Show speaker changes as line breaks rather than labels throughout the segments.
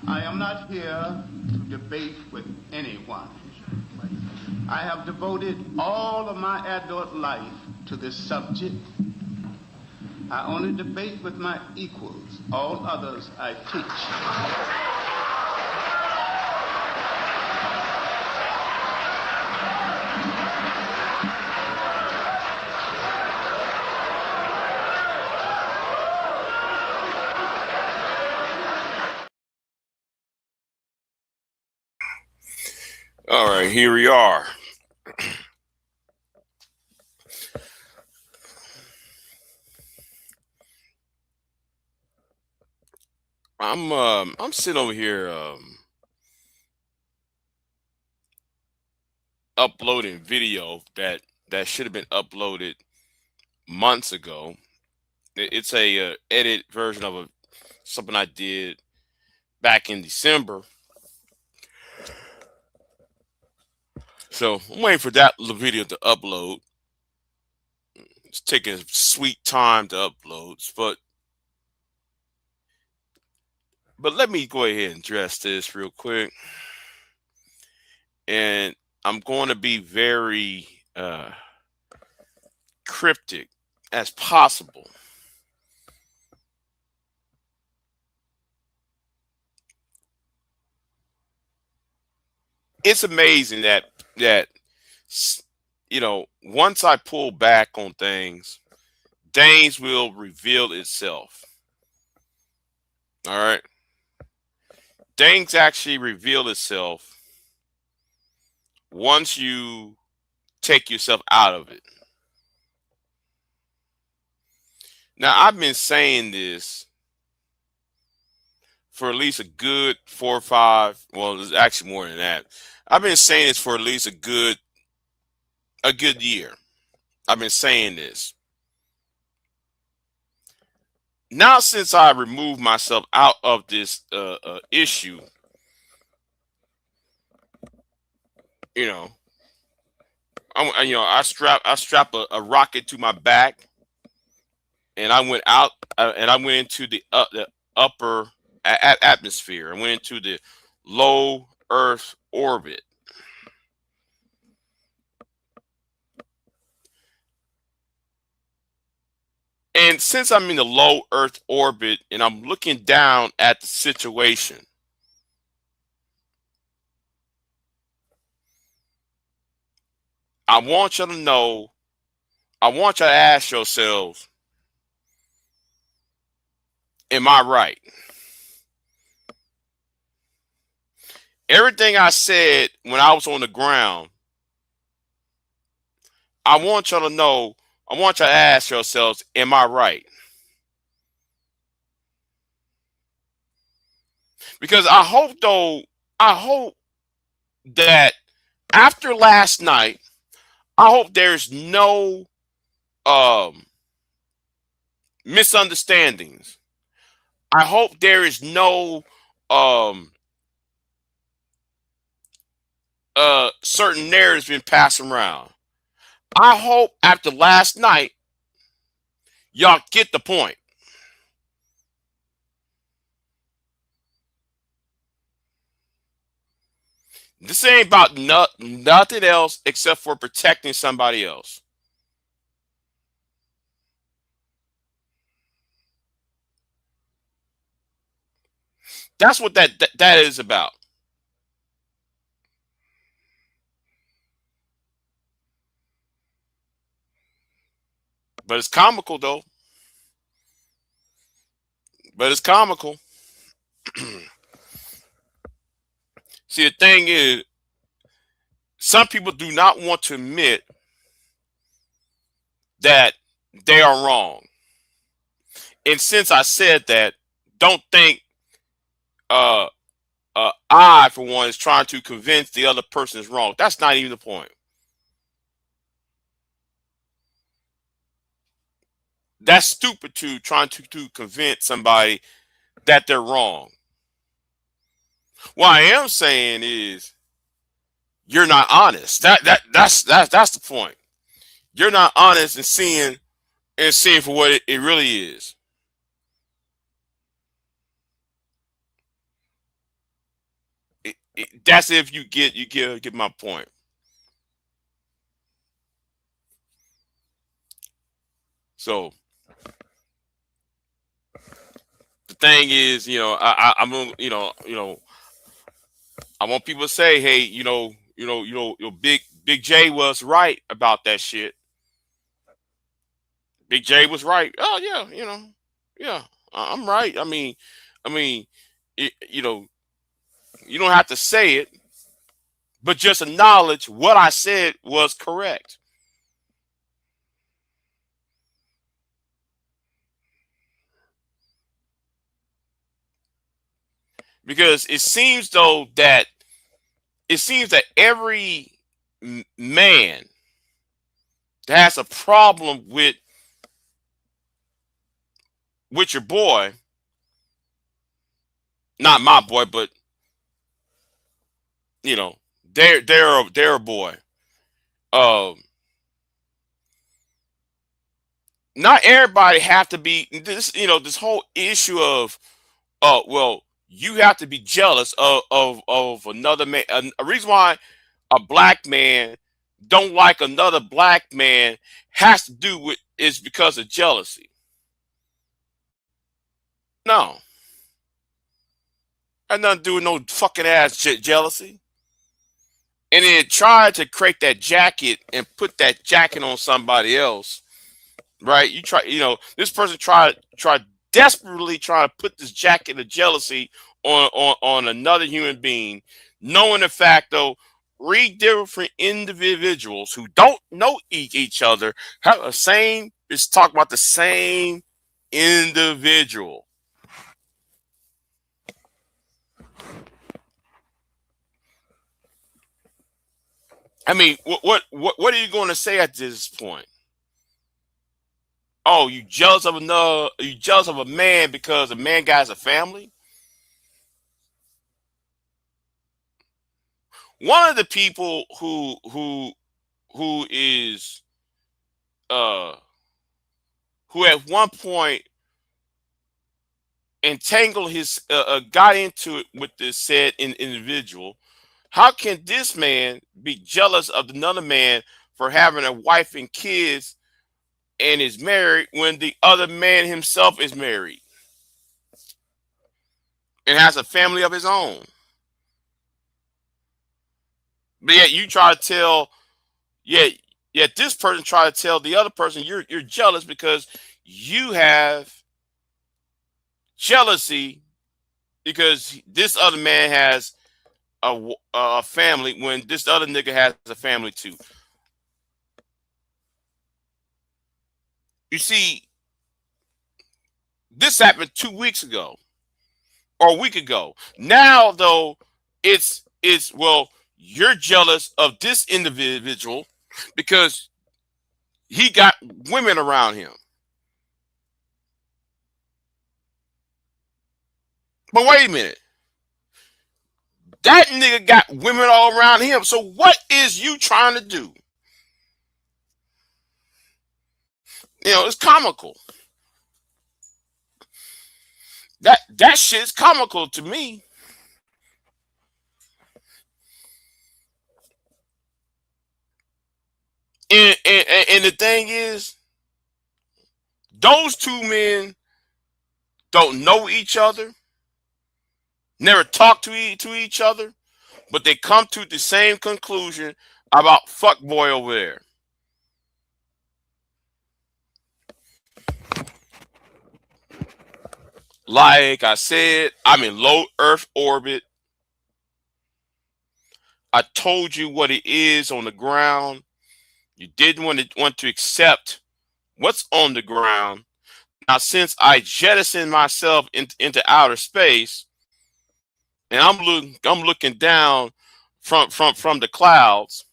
I am not here to debate with anyone. I have devoted all of my adult life to this subject. I only debate with my equals. All others I teach.
All right, here we are. I'm sitting over here uploading video that should have been uploaded months ago. It's a edit version of something I did back in December. So I'm waiting for that little video to upload. It's taking sweet time to upload, but let me go ahead and address this real quick. And I'm going to be very cryptic as possible. It's amazing that once I pull back on things will reveal itself. All right, things actually reveal itself once you take yourself out of it. Now, I've been saying this for at least a good 4 or 5. Well, it's actually more than that. I've been saying this for at least a good year. I've been saying this. Now, since I removed myself out of this issue, you know, I strap a rocket to my back, and I went out, and I went into the upper atmosphere. I went into the low Earth orbit. And since I'm in the low Earth orbit and I'm looking down at the situation, I want you to know, I want you to ask yourselves, am I right? Everything I said when I was on the ground, I want you to know, I want you to ask yourselves, am I right? Because I hope that after last night, I hope there's no um, misunderstandings. I hope there is no um, certain narratives been passed around. I hope after last night, y'all get the point. This ain't about nothing else except for protecting somebody else. That's what that is about. But it's comical though. But it's comical. See, the thing is, some people do not want to admit that they are wrong. And since I said that, don't think uh I for one is trying to convince the other person is wrong. That's not even the point. That's stupid to trying to convince somebody that they're wrong. What I am saying is you're not honest. That's the point. You're not honest in seeing for what it really is. That's if you get my point. So the thing is, I'm I want people to say, hey, Big J was right about that shit. Big J was right. Oh yeah, yeah, I'm right. I mean, you know, you don't have to say it, but just acknowledge what I said was correct. Because it seems that every man that has a problem with your boy, not my boy, but you know, they're a boy. Um, Not everybody have to be this. This whole issue of, well, you have to be jealous of another man. A reason why a black man don't like another black man has to do with is because of jealousy. No, had nothing to do with no fucking ass jealousy. And then try to create that jacket and put that jacket on somebody else, right? This person tried desperately trying to put this jacket of jealousy on another human being, knowing the fact though, three different individuals who don't know each other have the same. It's talking about the same individual. I mean, what are you going to say at this point? Oh, you jealous of another? You jealous of a man because a man got a family? One of the people who is uh who at one point entangled his got into it with this said individual. How can this man be jealous of another man for having a wife and kids and is married when the other man himself is married and has a family of his own? But yet you try to tell, yeah, yet this person try to tell the other person you're jealous because you have jealousy because this other man has a family when this other nigga has a family too. You see, this happened 2 weeks ago or a week ago. Now though, it's well, you're jealous of this individual because he got women around him. But wait a minute. That nigga got women all around him. So what is you trying to do? It's comical. That shit's comical to me. And the thing is, those two men don't know each other, never talk to each other, but they come to the same conclusion about fuckboy over there. Like I said, I'm in low Earth orbit. I told you what it is on the ground. You didn't want to accept what's on the ground. Now, since I jettisoned myself into outer space, and I'm looking down from the clouds,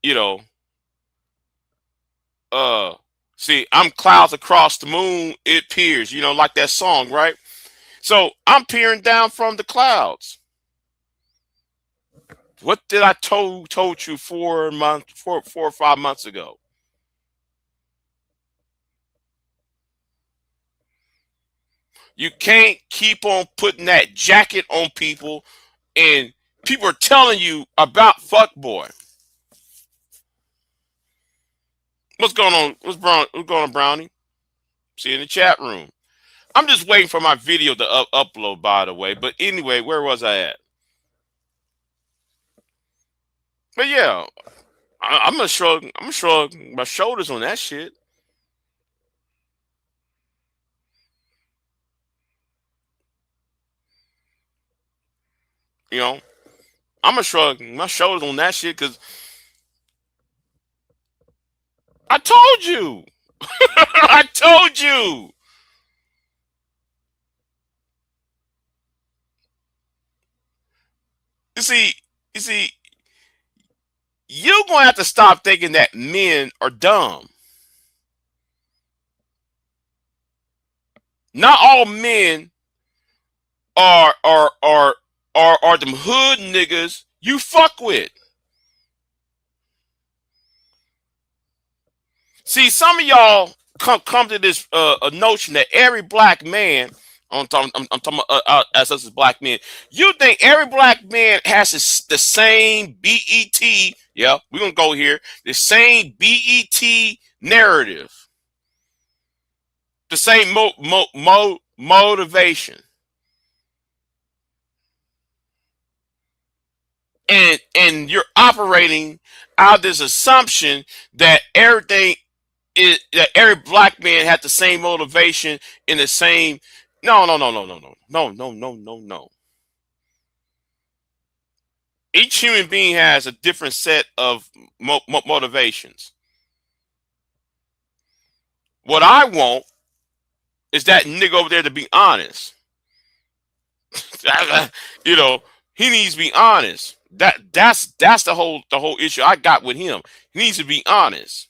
you know, see, I'm clouds across the moon. It appears, like that song, right? So I'm peering down from the clouds. What did I told you 4 or 5 months ago? You can't keep on putting that jacket on people and people are telling you about fuckboy. What's going on? What's going on, Brownie? See you in the chat room. I'm just waiting for my video to upload, by the way. But anyway, where was I at? But yeah, I'm gonna shrug. I'm gonna shrug my shoulders on that shit. You know, I'm gonna shrug my shoulders on that shit because I told you. I told you. You see, you see, you're gonna have to stop thinking that men are dumb. Not all men are are them hood niggas you fuck with. See, some of y'all come to this a notion that every black man, I'm talking about as us as black men, you think every black man has the same BET, yeah, we're gonna go here, the same BET narrative, the same motivation. And you're operating out of this assumption that everything that every black man had the same motivation in the same. No, no, no, no, no, no, no, no, no, no, no. Each human being has a different set of motivations. What I want is that nigga over there to be honest. You know, he needs to be honest. That's the whole issue I got with him. He needs to be honest.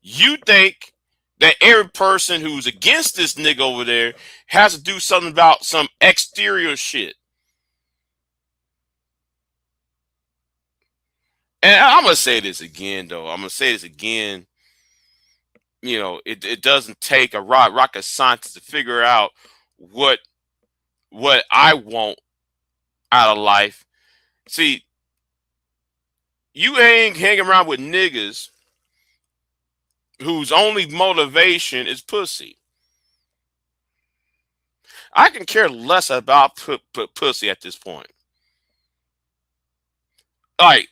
You think that every person who's against this nigga over there has to do something about some exterior shit. And I'm gonna say this again, though. I'm gonna say this again. You know, it doesn't take a rocket scientist to figure out what I want out of life. See, you ain't hanging around with niggas whose only motivation is pussy. I can care less about pussy at this point. Like,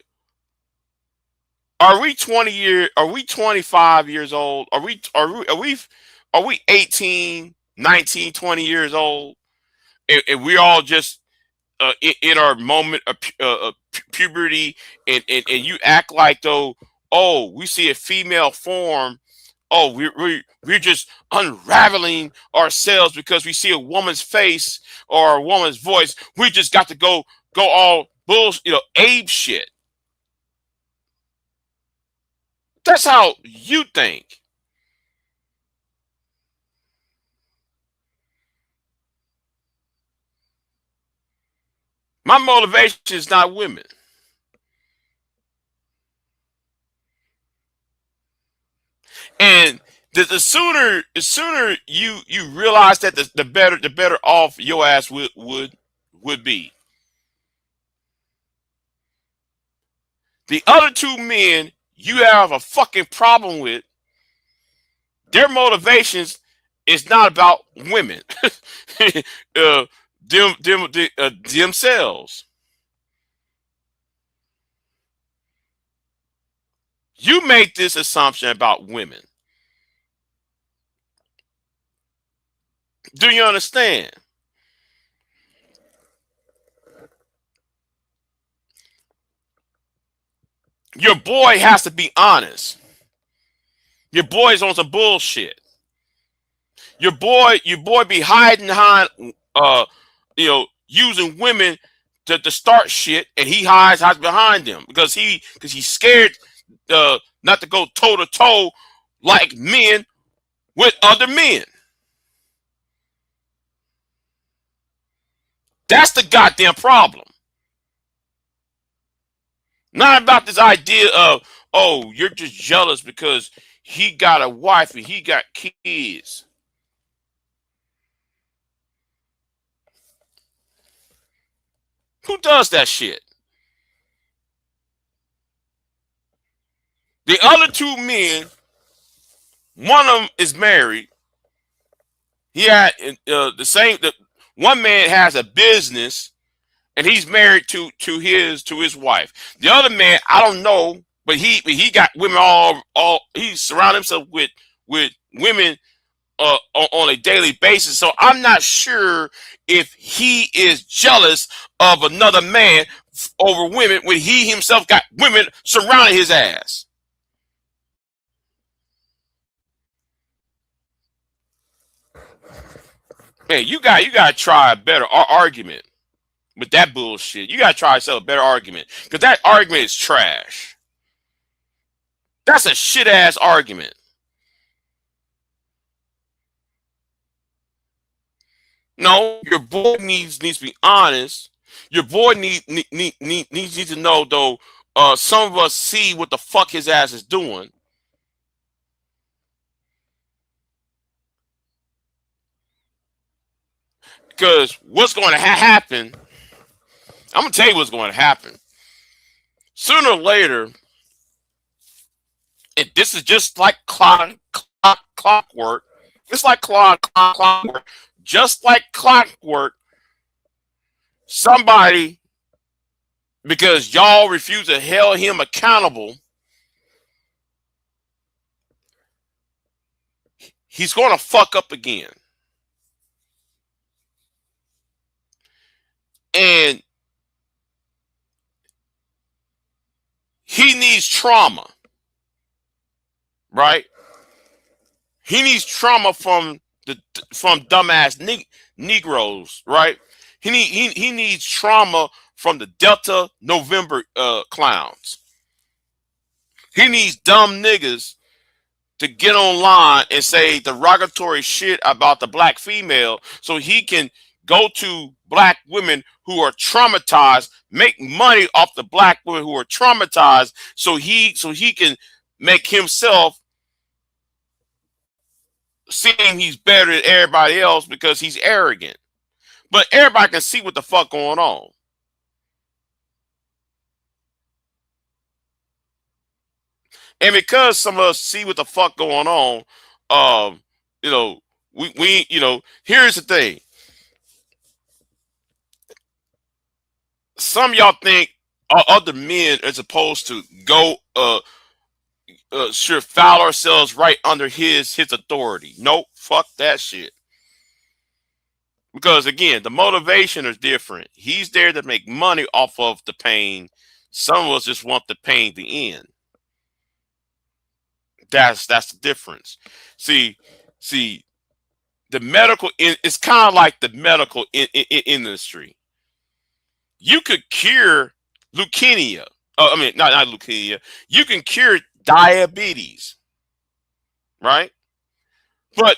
are we 25 years old? Are we 18, 19, 20 years old? And we all just in our moment of puberty, and you act like though, oh, we see a female form, oh, we're just unraveling ourselves because we see a woman's face or a woman's voice. We just got to go all bullshit, ape shit. That's how you think. My motivation is not women. And the sooner you realize that, the better off your ass would be. The other two men you have a fucking problem with, their motivations is not about women. uh, themselves. You make this assumption about women. Do you understand? Your boy has to be honest. Your boy's on some bullshit. Your boy be hiding behind, using women to start shit, and he hides behind them because he's scared not to go toe to toe like men with other men. That's the goddamn problem. Not about this idea of, oh, you're just jealous because he got a wife and he got kids. does that shit? The other two men, one of them is married. He had the same. One man has a business, and he's married to his wife. The other man, I don't know, but he got women all. He surrounded himself with women on a daily basis. So I'm not sure if he is jealous of another man over women when he himself got women surrounding his ass. Man, you got to try a better argument with that bullshit. You got to try to sell a better argument because that argument is trash. That's a shit ass argument. No, your boy needs to be honest. Your boy needs to know though. Some of us see what the fuck his ass is doing. Because what's going to happen? I'm gonna tell you what's going to happen. Sooner or later, and this is just like clockwork. It's like clockwork. Just like clockwork. Somebody, because y'all refuse to hold him accountable, he's going to fuck up again. And he needs trauma, right? He needs trauma from dumbass Negroes, right? He needs trauma from the Delta November clowns. He needs dumb niggas to get online and say derogatory shit about the black female so he can go to black women who are traumatized, make money off the black women who are traumatized, so he can make himself seem he's better than everybody else because he's arrogant. But everybody can see what the fuck going on. And because some of us see what the fuck going on, we here's the thing. Some of y'all think other men are supposed to go should foul ourselves right under his authority. Nope, fuck that shit. Because again, the motivation is different. He's there to make money off of the pain. Some of us just want the pain to end. That's the difference. See, the medical it's kind of like the medical industry. You could cure leukemia. I mean, not leukemia. You can cure diabetes, right? But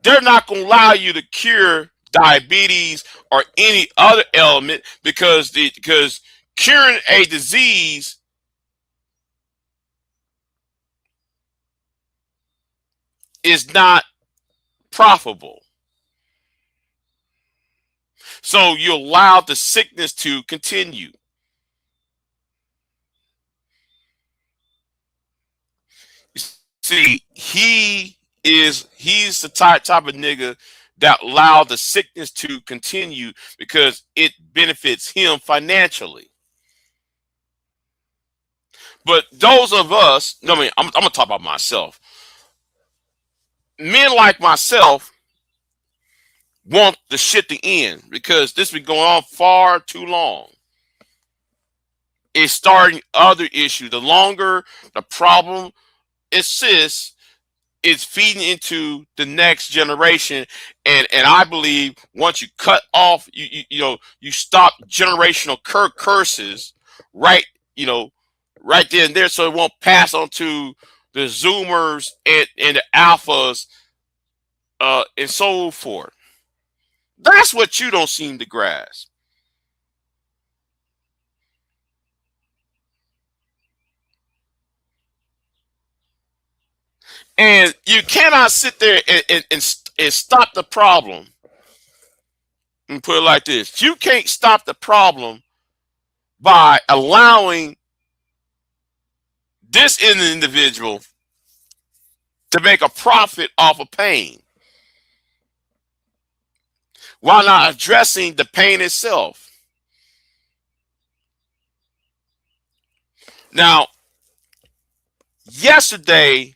they're not going to allow you to cure diabetes or any other ailment because curing a disease is not profitable. So you allow the sickness to continue. See, he's the type of nigga that allow the sickness to continue because it benefits him financially. But those of us, I'm gonna talk about myself. Men like myself want the shit to end because this has been going on far too long. It's starting other issues. The longer the problem exists, it's feeding into the next generation. And I believe once you cut off, you stop generational curses right there and there, so it won't pass on to the Zoomers and the Alphas and so forth. That's what you don't seem to grasp. And you cannot sit there and stop the problem And put it like this: you can't stop the problem by allowing this individual to make a profit off of pain while not addressing the pain itself. Now, yesterday,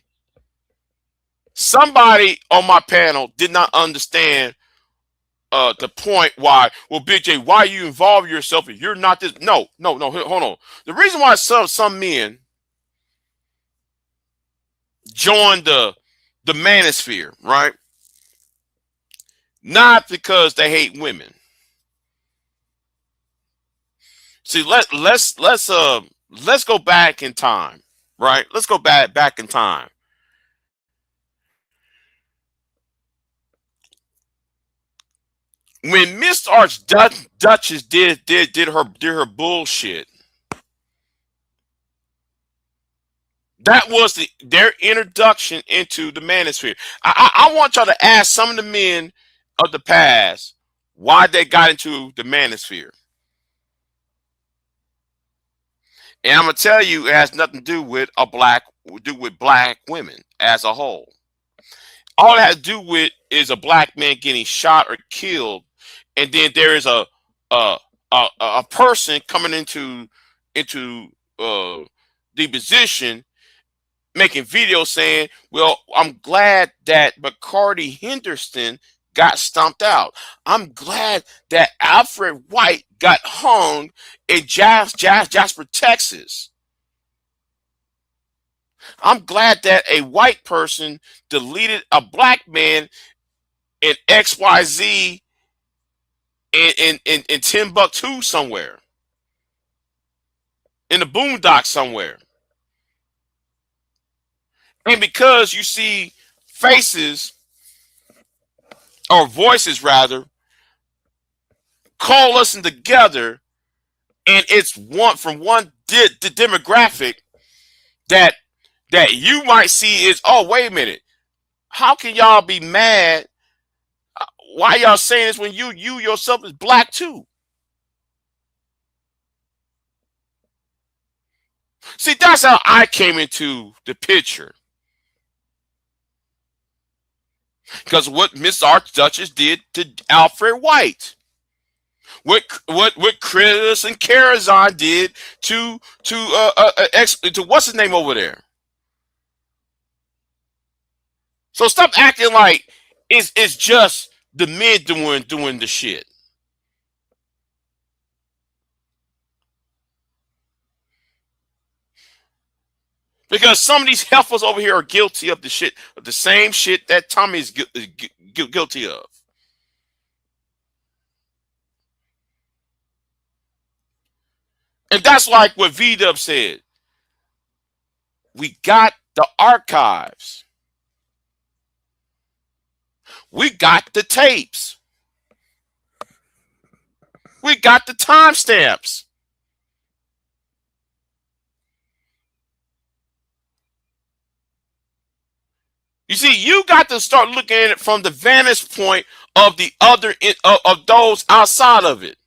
somebody on my panel did not understand the point why, well, Big J, why you involve yourself if you're not this? No, hold on. The reason why some men join the manosphere, right? Not because they hate women. See, let's go back in time, right? Let's go back in time. When Miss Archduchess did her bullshit, that was their introduction into the manosphere. I want y'all to ask some of the men of the past why they got into the manosphere. And I'm gonna tell you, it has nothing to do with black women as a whole. All it has to do with is a black man getting shot or killed, and then there is a person coming into the position, making videos saying, well, I'm glad that McCarty Henderson got stomped out. I'm glad that Alfred White got hung in Jasper, Texas. I'm glad that a white person deleted a black man in XYZ in Timbuktu somewhere, in the boondocks somewhere. And because you see faces, or voices rather, coalescing together, and it's from one demographic that you might see is, oh, wait a minute, how can y'all be mad? Why y'all saying this when you yourself is black too? See, that's how I came into the picture. Because what Miss Archduchess did to Alfred White, what Chris and Karazhan did to what's his name over there. So stop acting like it's just the men doing the shit. Because some of these heifers over here are guilty of the same shit that Tommy's guilty of. And that's like what V-Dub said. We got the archives. We got the tapes. We got the timestamps. You see, you got to start looking at it from the vantage point of the other of those outside of it.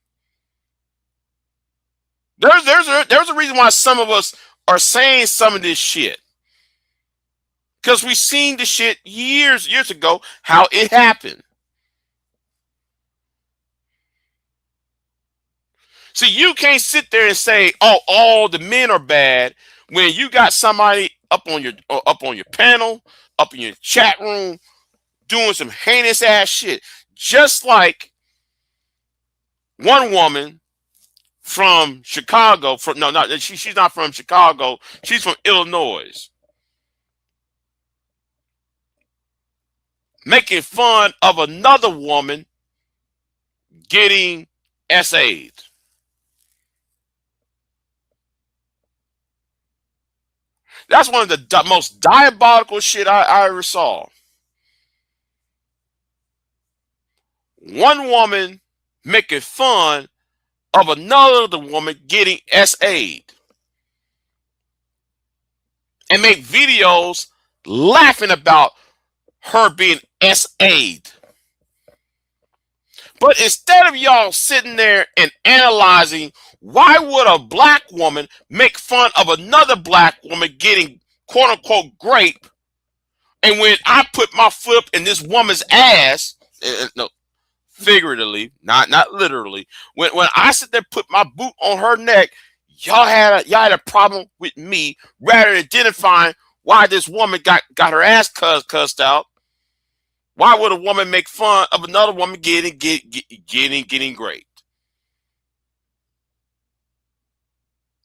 There's a reason why some of us are saying some of this shit, because we've seen the shit years ago how it happened. See, you can't sit there and say, "Oh, all the men are bad," when you got somebody up on your panel, up in your chat room, doing some heinous ass shit. Just like one woman from Chicago, she's not from Chicago, she's from Illinois, making fun of another woman getting SA'd. That's one of the most diabolical shit I ever saw. One woman making fun of another woman getting SA'd, and make videos laughing about her being SA'd. But instead of y'all sitting there and analyzing why would a black woman make fun of another black woman getting quote unquote grape, and when I put my foot in this woman's ass, no, figuratively, not literally, when I sit there put my boot on her neck, y'all had a problem with me rather than identifying why this woman got her ass cussed out. Why would a woman make fun of another woman getting raped?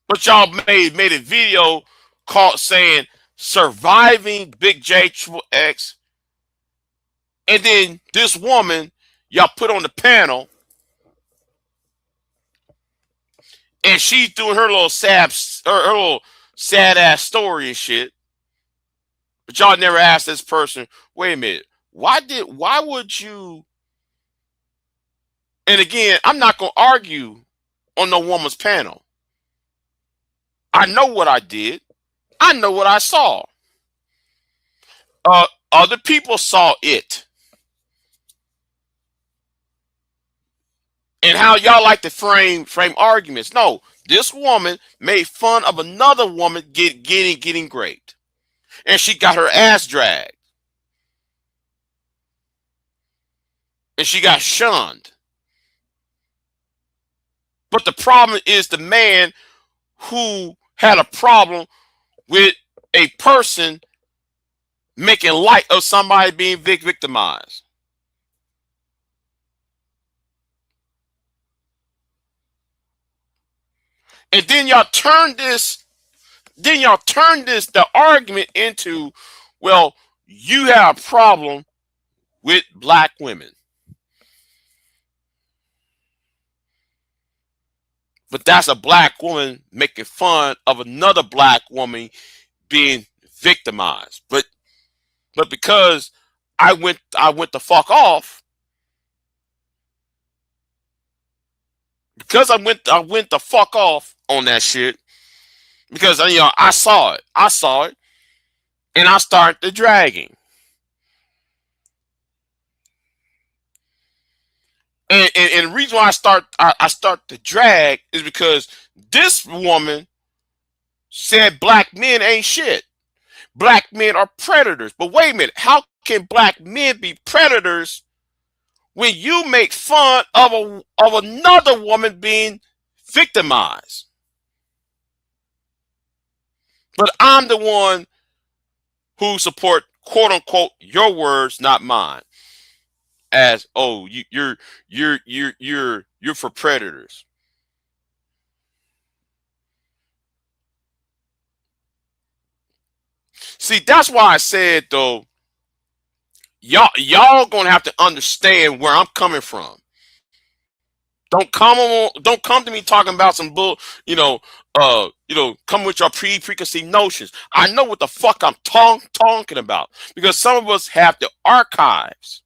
But y'all made a video called saying surviving Big J Triple X, and then this woman y'all put on the panel, and she's doing her little her little sad ass story and shit. But y'all never asked this person, wait a minute, why would you? And again, I'm not gonna argue on no woman's panel. I know what I did. I know what I saw. Other people saw it. And how y'all like to frame arguments. No, this woman made fun of another woman getting raped. And she got her ass dragged. And she got shunned. But the problem is the man who had a problem with a person making light of somebody being victimized. And then y'all turn the argument into, well, you have a problem with black women. But that's a black woman making fun of another black woman being victimized. But because I went the fuck off, because I went the fuck off on that shit, because I saw it, and I started the dragging. And the reason why I start to drag is because this woman said black men ain't shit. Black men are predators. But wait a minute, how can black men be predators when you make fun of another woman being victimized? But I'm the one who support quote unquote your words, not mine. As you're for predators. See, that's why I said though, y'all gonna have to understand where I'm coming from. Don't come to me talking about some bull, come with your preconceived notions. I know what the fuck I'm talking about because some of us have the archives.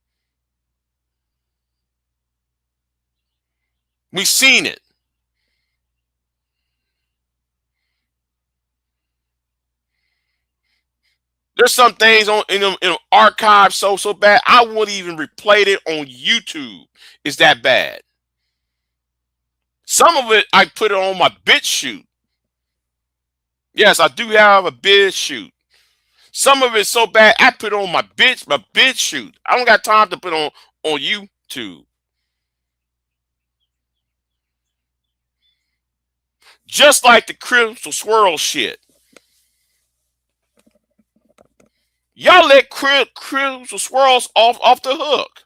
We've seen it. There's some things in archives so bad I wouldn't even replay it on YouTube. It's that bad. Some of it I put it on my BitChute. Yes, I do have a BitChute. Some of it's so bad I put it on my BitChute. I don't got time to put on YouTube. Just like the Crystal Swirl shit. Y'all let Crystal Swirls off the hook.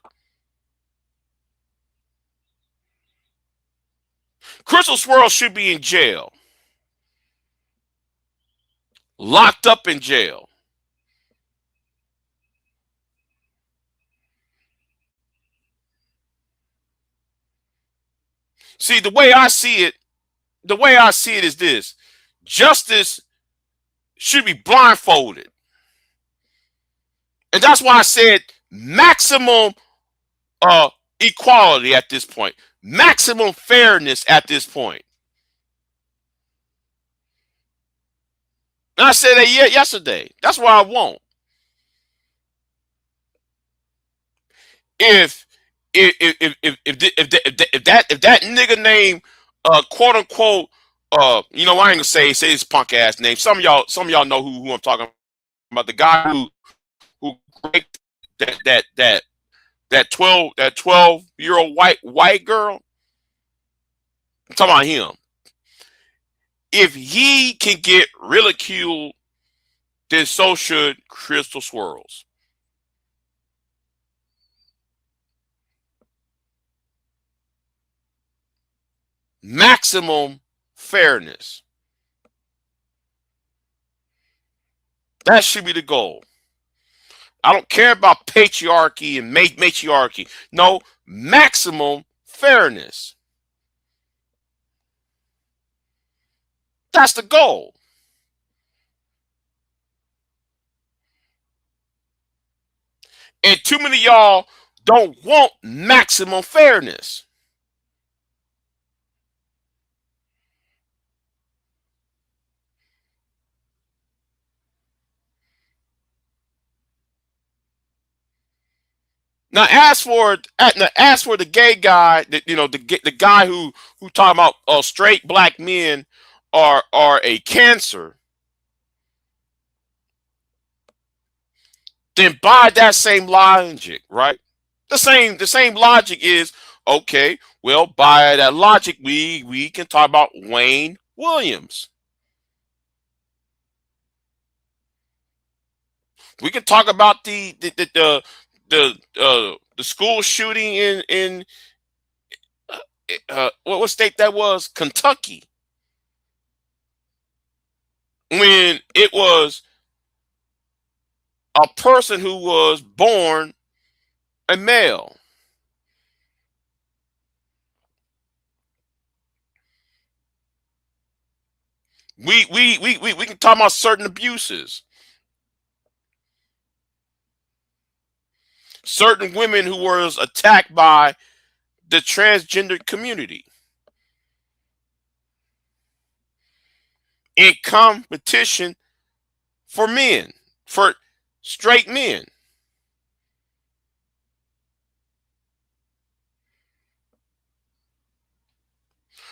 Crystal Swirl should be in jail. Locked up in jail. See, the way I see it is this. Justice should be blindfolded. And that's why I said maximum equality at this point. Maximum fairness at this point. And I said that yesterday. That's what I want. If If that nigga name quote unquote I ain't gonna say his punk ass name. Some of y'all know who I'm talking about. The guy who raped that 12-year old white girl. I'm talking about him. If he can get ridiculed, then so should Crystal Swirls. Maximum fairness. That should be the goal. I don't care about patriarchy and matriarchy. No, maximum fairness. That's the goal. And too many of y'all don't want maximum fairness. Now, as for the gay guy, the guy who talking about straight black men are a cancer, then by that same logic, right? The same logic is okay. Well, by that logic, we can talk about Wayne Williams. We can talk about the school shooting in what state that was? Kentucky. When it was a person who was born a male. We can talk about certain abuses. Certain women who was attacked by the transgender community in competition for men, for straight men.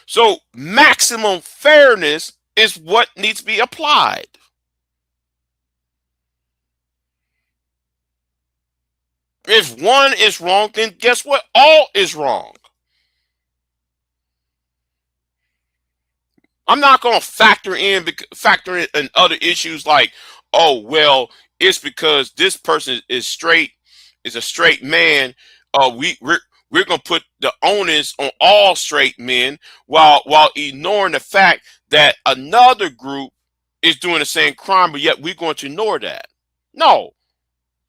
So maximum fairness is what needs to be applied. If one is wrong, then guess what? All is wrong. I'm not going to factor in other issues like, oh well, it's because this person is a straight man. We're going to put the onus on all straight men while ignoring the fact that another group is doing the same crime, but yet we're going to ignore that. No,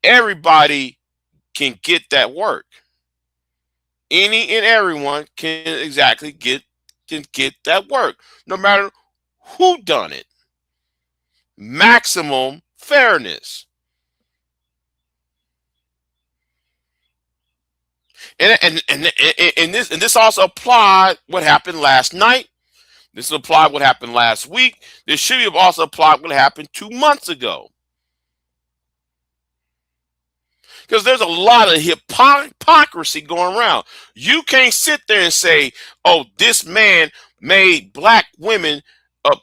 everybody can get that work. Any and everyone can get that work, no matter who done it. Maximum fairness. And this also applied what happened last night. This applied what happened last week. This should have also applied what happened 2 months ago. Because there's a lot of hypocrisy going around. You can't sit there and say, oh, this man made black women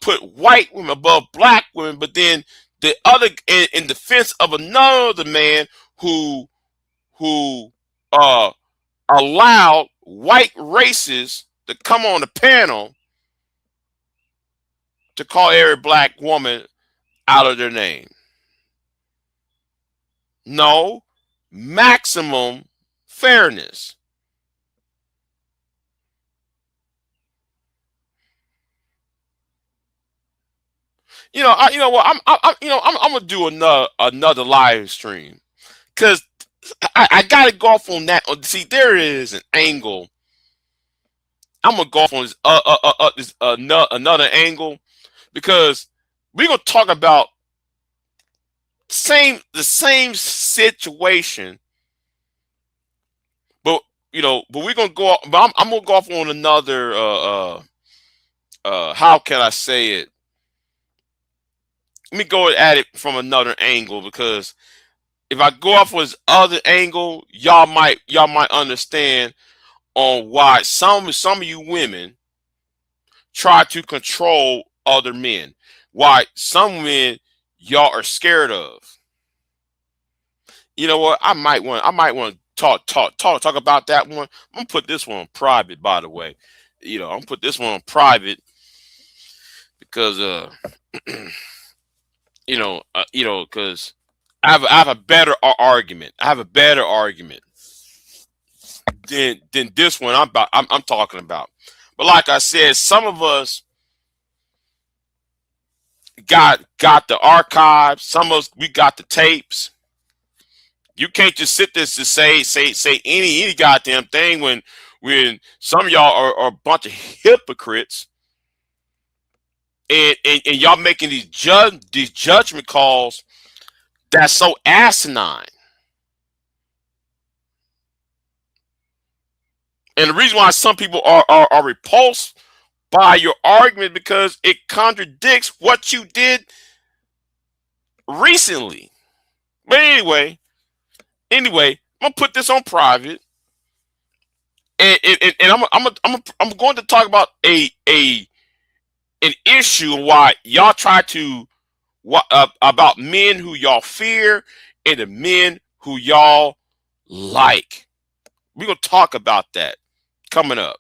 put white women above black women, but then the other in defense of another man who allowed white racists to come on the panel to call every black woman out of their name. No, maximum fairness. You know what? I'm gonna do another live stream because I gotta go off on that. See, there is an angle. I'm gonna go off on this another angle because we're gonna talk about the same situation, but but we're gonna go. But I'm gonna go off on another. How can I say it? Let me go at it from another angle because if I go off with this other angle, y'all might understand on why some of you women try to control other men. Why some men y'all are scared of. You know what? I might want to talk about that one. I'm gonna put this one on private, by the way. I'm gonna put this one on private because because I have a better argument. I have a better argument than this one I'm talking about. But like I said, some of us got the archives. Some of us we got the tapes. You can't just sit there to say any goddamn thing when some of y'all are a bunch of hypocrites and y'all making these judgment calls that's so asinine. And the reason why some people are repulsed by your argument because it contradicts what you did recently. But anyway, I'm gonna put this on private, and I'm going to talk about an issue why y'all try to about men who y'all fear and the men who y'all like. We're gonna talk about that coming up.